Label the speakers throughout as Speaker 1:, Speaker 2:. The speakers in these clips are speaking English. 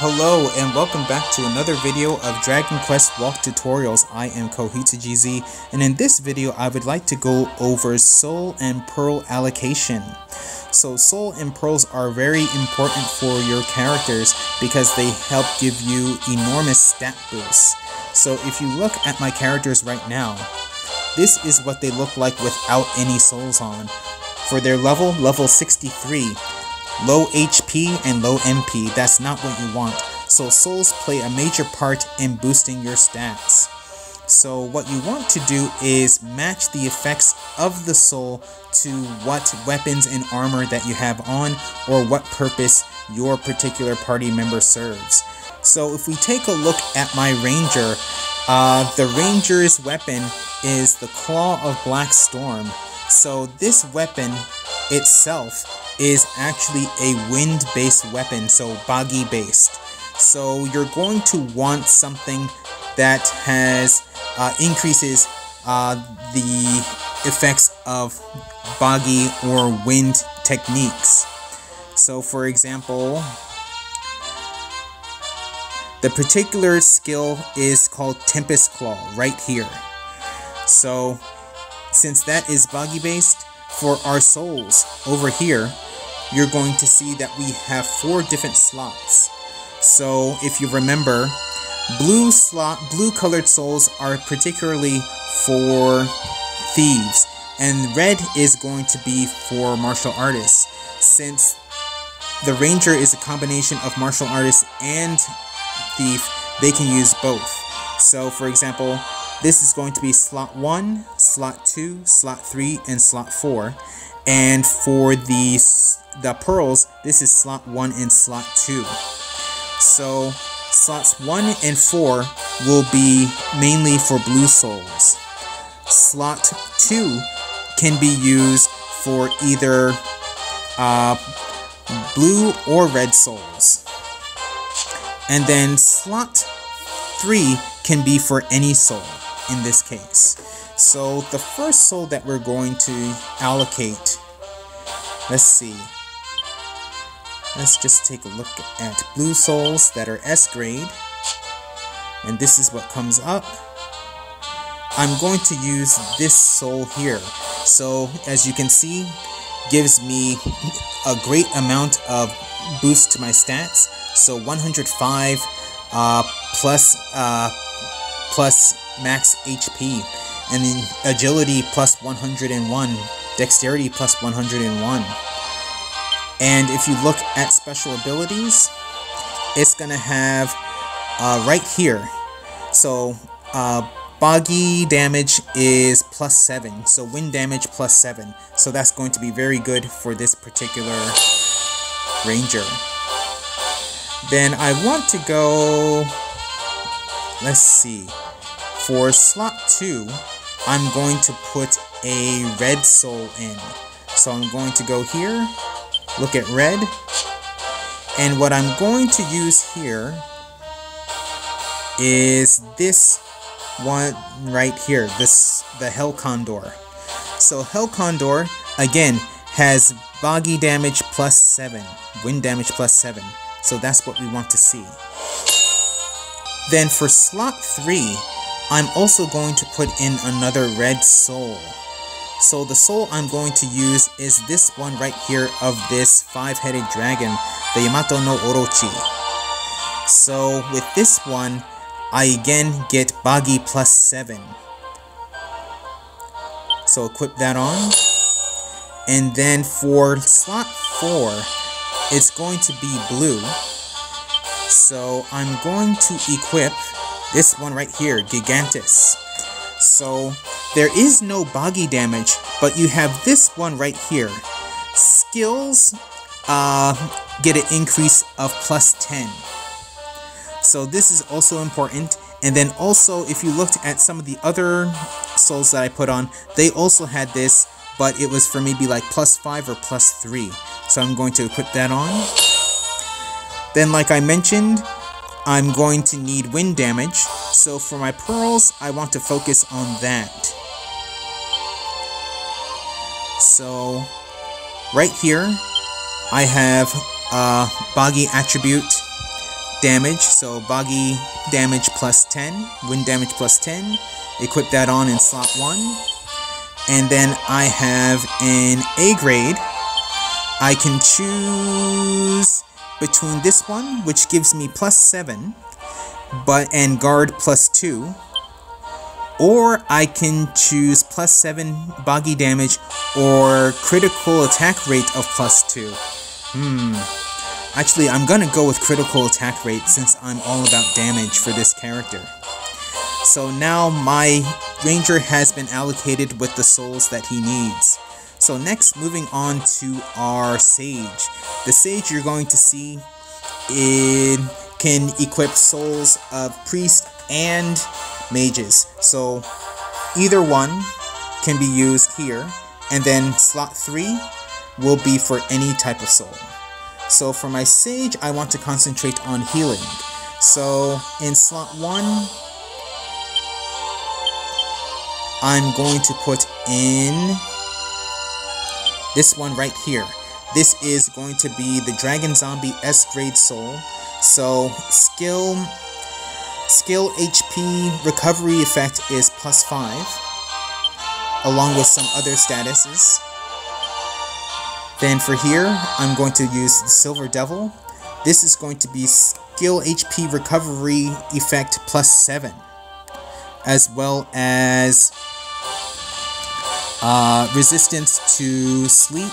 Speaker 1: Hello and welcome back to another video of Dragon Quest Walk Tutorials. I am KoHitsuGZ, and in this video I would like to go over Soul and Pearl allocation. So Soul and Pearls are very important for your characters because they help give you enormous stat boosts. So if you look at my characters right now, this is what they look like without any souls on. For their level 63. Low HP and low MP, that's not what you want. So souls play a major part in boosting your stats. So what you want to do is match the effects of the soul to what weapons and armor that you have on or what purpose your particular party member serves. So if we take a look at my ranger, the ranger's weapon is the Claw of Black Storm. So this weapon itself is actually a wind-based weapon, so boggy-based. So you're going to want something that has increases the effects of boggy or wind techniques. So for example, the particular skill is called Tempest Claw right here. So since that is boggy-based, for our souls over here, you're going to see that we have 4 different slots. So if you remember, blue colored souls are particularly for thieves, and red is going to be for martial artists. Since the ranger is a combination of martial artist and thief, they can use both. So for example, this is going to be slot 1, slot 2, slot 3, and slot 4. And for the pearls, this is slot 1 and slot 2. So slots 1 and 4 will be mainly for blue souls. Slot 2 can be used for either blue or red souls. And then slot 3 can be for any soul in this case. So the first soul that we're going to allocate, let's see. Let's just take a look at blue souls that are S grade. And this is what comes up. I'm going to use this soul here. So as you can see, gives me a great amount of boost to my stats. So 105 plus max HP, and then agility plus 101, dexterity plus 101. And if you look at special abilities, it's gonna have right here. So boggy damage is plus 7, so wind damage plus 7. So that's going to be very good for this particular ranger. Then I want to go, let's see, for slot 2, I'm going to put a red soul in. So I'm going to go here, look at red, and what I'm going to use here is this one right here, the Hell Condor. So Hell Condor, again, has boggy damage plus 7, wind damage plus 7. So that's what we want to see. Then for slot 3, I'm also going to put in another red soul. So the soul I'm going to use is this one right here of this 5-headed dragon, the Yamato no Orochi. So with this one, I again get boggy plus 7. So equip that on. And then for slot 4, it's going to be blue. So I'm going to equip this one right here, Gigantes. So there is no boggy damage, but you have this one right here. Skills get an increase of plus 10. So this is also important. And then also, if you looked at some of the other souls that I put on, they also had this, but it was for maybe like plus 5 or plus 3. So I'm going to equip that on. Then like I mentioned, I'm going to need wind damage. So for my pearls, I want to focus on that. So right here, I have boggy attribute damage, so boggy damage plus 10, wind damage plus 10. Equip that on in slot 1. And then I have an A grade. I can choose between this one, which gives me plus 7, and guard plus 2. Or I can choose plus 7 boggy damage or critical attack rate of plus 2. Actually, I'm gonna go with critical attack rate since I'm all about damage for this character. So now my ranger has been allocated with the souls that he needs. So next, moving on to our sage. The sage you're going to see can equip souls of priest and mages. So either one can be used here, and then slot 3 will be for any type of soul. So for my sage, I want to concentrate on healing. So in slot 1, I'm going to put in this one right here. This is going to be the Dragon Zombie S-grade soul. So skill HP recovery effect is plus 5, along with some other statuses. Then for here, I'm going to use the Silver Devil. This is going to be skill HP recovery effect plus 7, as well as resistance to sleep,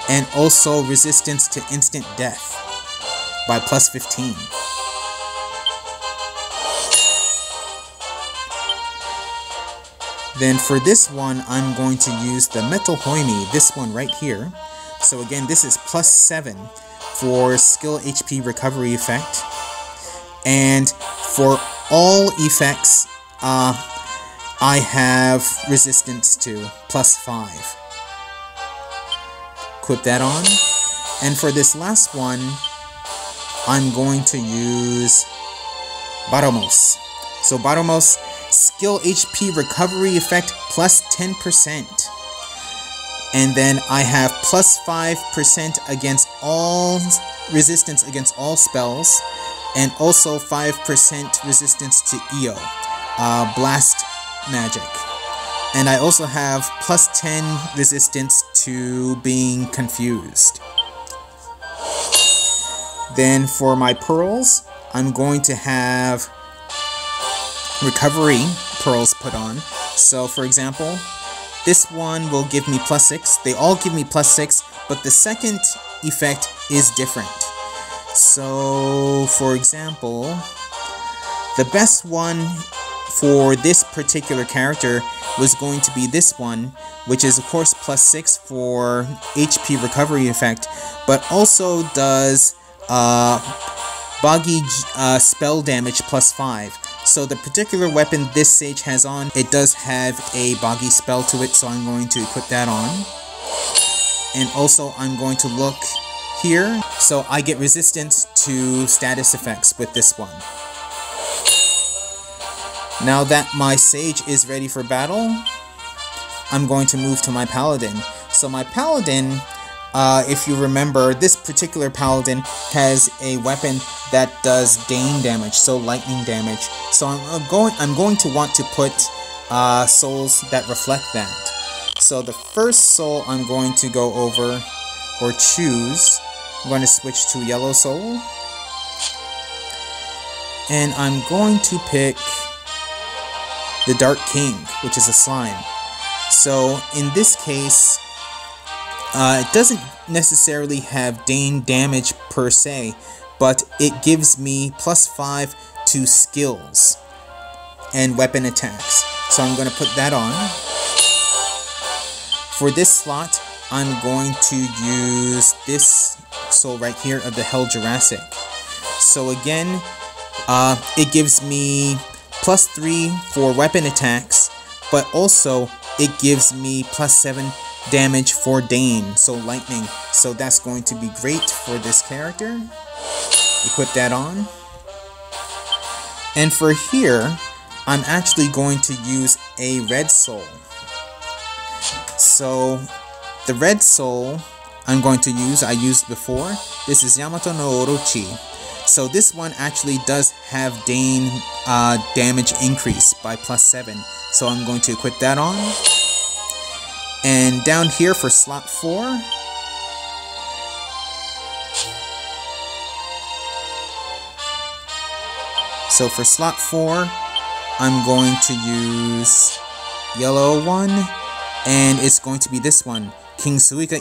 Speaker 1: and also resistance to instant death by plus 15. Then for this one, I'm going to use the Metal Hoimi, this one right here. So again, this is plus 7 for skill HP recovery effect. And for all effects, I have resistance to plus 5. Equip that on. And for this last one, I'm going to use Baramos. So Baramos, skill HP recovery effect plus 10%. And then I have plus 5% against all resistance against all spells, and also 5% resistance to EO, blast magic. And I also have plus 10 resistance to being confused. Then for my pearls, I'm going to have recovery pearls put on. So for example, this one will give me plus 6. They all give me plus 6, but the second effect is different. So for example, the best one for this particular character was going to be this one, which is of course plus 6 for HP recovery effect, but also does boggy spell damage plus 5. So the particular weapon this sage has on, it does have a boggy spell to it, so I'm going to equip that on. And also I'm going to look here, so I get resistance to status effects with this one. Now that my sage is ready for battle, I'm going to move to my paladin. So my paladin, if you remember, this particular paladin has a weapon that does Dane damage, so lightning damage. So I'm going to want to put souls that reflect that. So the first soul I'm going to go over, or choose, I'm going to switch to yellow soul. And I'm going to pick the Dark King, which is a slime. So in this case, it doesn't necessarily have Dane damage per se, but it gives me plus 5 to skills and weapon attacks. So I'm going to put that on. For this slot, I'm going to use this soul right here of the Hell Jurassic. So again, it gives me plus 3 for weapon attacks, but also it gives me plus 7 damage for Dane, so lightning. So that's going to be great for this character. Equip that on. And for here, I'm actually going to use a red soul. So the red soul I'm going to use, I used before. This is Yamato no Orochi. So this one actually does have Dane damage increase by +7. So I'm going to equip that on. And down here for slot 4, so for slot 4, I'm going to use yellow one, and it's going to be this one, King Suika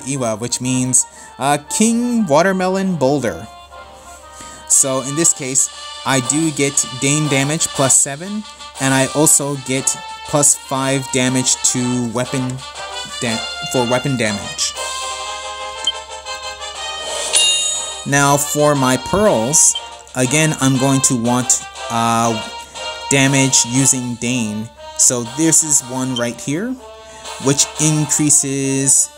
Speaker 1: Iwa, which means King Watermelon Boulder. So in this case, I do get Dane damage +7, and I also get +5 damage to weapon damage. Now for my pearls, again I'm going to want damage using Dane. So this is one right here, which increases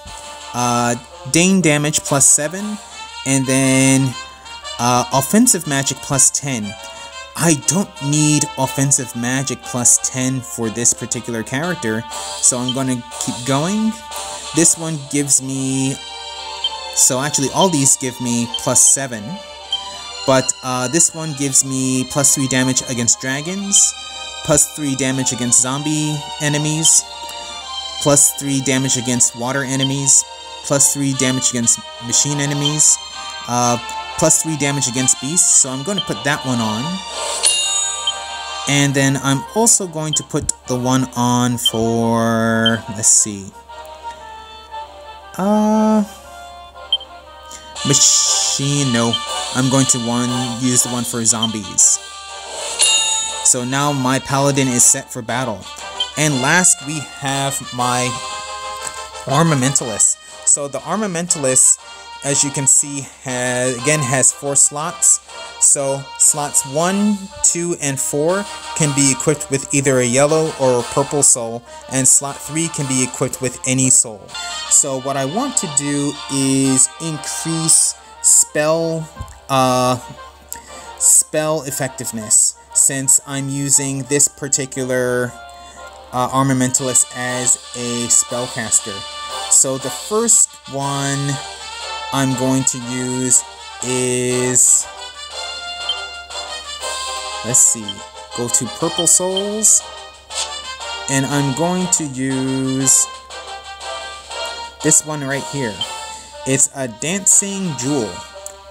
Speaker 1: Dane damage +7, and then offensive magic +10. I don't need offensive magic +10 for this particular character, so I'm going to keep going. This one gives me, so actually all these give me +7, but this one gives me +3 damage against dragons, +3 damage against zombie enemies, +3 damage against water enemies, +3 damage against machine enemies, +3 damage against beasts, so I'm going to put that one on. And then I'm also going to put the one on for, let's see, machine, no, I'm going to use the one for zombies. So now my paladin is set for battle. And last we have my armamentalist. So the armamentalist, as you can see, has 4 slots. So slots 1, 2, and 4 can be equipped with either a yellow or a purple soul, and slot 3 can be equipped with any soul. So what I want to do is increase spell effectiveness, since I'm using this particular armamentalist as a spellcaster. So the first one I'm going to use is, let's see, go to purple souls, and I'm going to use this one right here. It's a dancing jewel,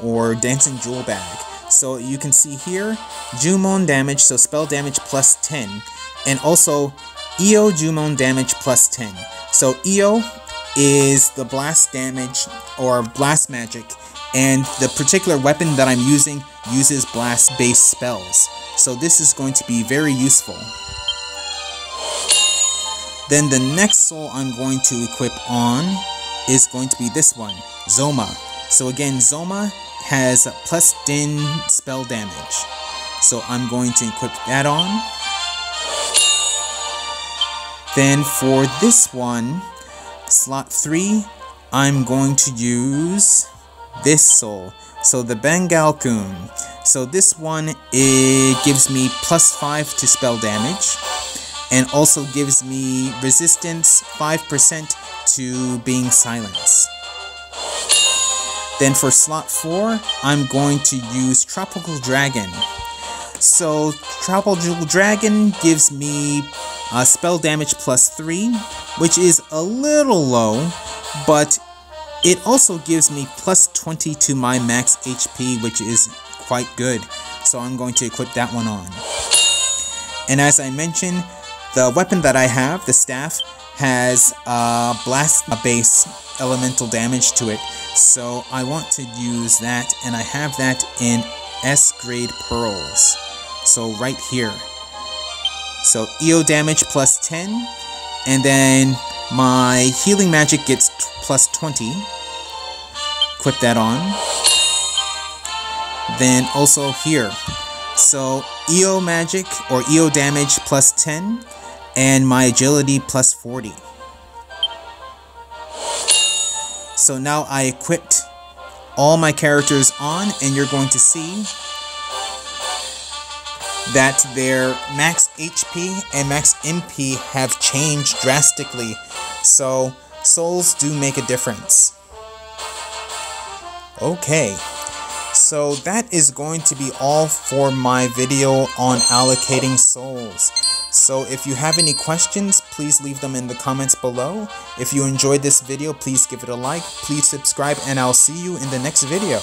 Speaker 1: or dancing jewel bag. So you can see here, Jumon damage, so spell damage +10, and also EO Jumon damage +10. So EO is the blast damage or blast magic, and the particular weapon that I'm using uses blast based spells. So this is going to be very useful. Then the next soul I'm going to equip on is going to be this one, Zoma. So again, Zoma has +10 spell damage. So I'm going to equip that on. Then for this one, slot 3, I'm going to use this soul. So the Bengalcoon. So this one, it gives me +5 to spell damage, and also gives me resistance 5% to being silenced. Then for slot 4, I'm going to use Tropical Dragon. So Tropical Dragon gives me spell damage +3, which is a little low, but it also gives me +20 to my max HP, which is quite good. So I'm going to equip that one on. And as I mentioned, the weapon that I have, the staff, has blast-based elemental damage to it. So I want to use that, and I have that in S-grade pearls. So right here. So EO damage +10, and then my healing magic gets +20. Equip that on. Then also here. So EO magic or EO damage +10, and my agility +40. So now I equipped all my characters on, and you're going to see that their max HP and max MP have changed drastically. So souls do make a difference. Okay. So that is going to be all for my video on allocating souls. So if you have any questions, please leave them in the comments below. If you enjoyed this video, please give it a like, please subscribe, and I'll see you in the next video.